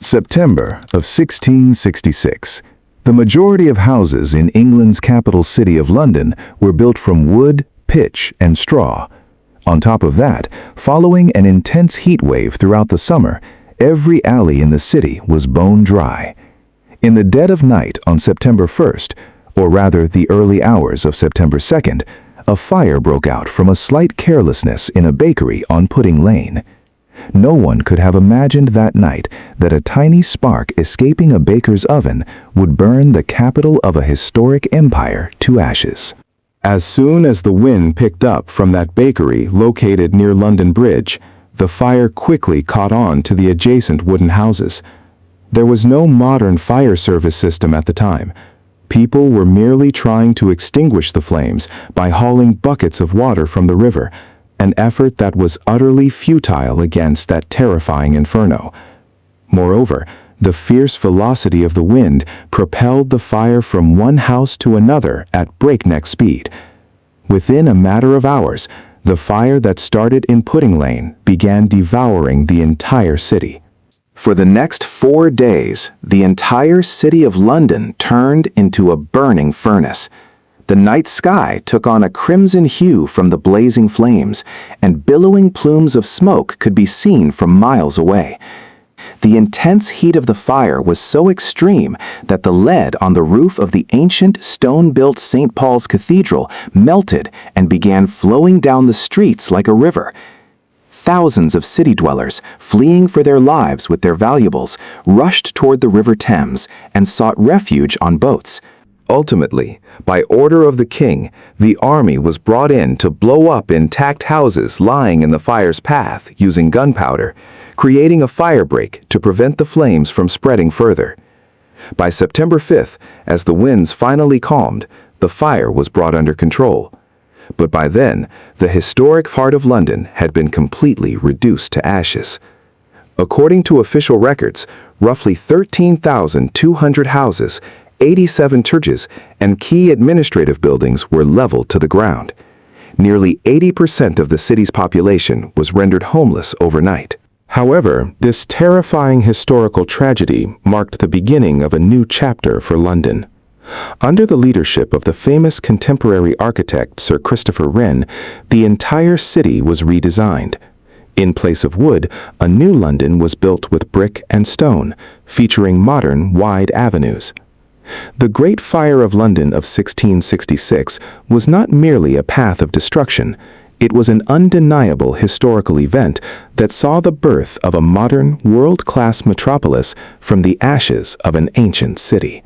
September of 1666. The majority of houses in England's capital city of London were built from wood, pitch, and straw. On top of that, following an intense heat wave throughout the summer, every alley in the city was bone dry. In the dead of night on September 1st, or rather the early hours of September 2nd, a fire broke out from a slight carelessness in a bakery on Pudding Lane. No one could have imagined that night that a tiny spark escaping a baker's oven would burn the capital of a historic empire to ashes. As soon as the wind picked up from that bakery located near London Bridge, the fire quickly caught on to the adjacent wooden houses. There was no modern fire service system at the time. People were merely trying to extinguish the flames by hauling buckets of water from the river, an effort that was utterly futile against that terrifying inferno. Moreover, the fierce velocity of the wind propelled the fire from one house to another at breakneck speed. Within a matter of hours, the fire that started in Pudding Lane began devouring the entire city. For the next 4 days, the entire city of London turned into a burning furnace. The night sky took on a crimson hue from the blazing flames, and billowing plumes of smoke could be seen from miles away. The intense heat of the fire was so extreme that the lead on the roof of the ancient stone-built St. Paul's Cathedral melted and began flowing down the streets like a river. Thousands of city dwellers, fleeing for their lives with their valuables, rushed toward the River Thames and sought refuge on boats. Ultimately, by order of the king, the army was brought in to blow up intact houses lying in the fire's path using gunpowder, creating a firebreak to prevent the flames from spreading further. By September 5th, as the winds finally calmed, the fire was brought under control. But by then, the historic heart of London had been completely reduced to ashes. According to official records, roughly 13,200 houses, 87 churches, and key administrative buildings were leveled to the ground. Nearly 80% of the city's population was rendered homeless overnight. However, this terrifying historical tragedy marked the beginning of a new chapter for London. Under the leadership of the famous contemporary architect Sir Christopher Wren, the entire city was redesigned. In place of wood, a new London was built with brick and stone, featuring modern, wide avenues. The Great Fire of London of 1666 was not merely a path of destruction. It was an undeniable historical event that saw the birth of a modern, world-class metropolis from the ashes of an ancient city.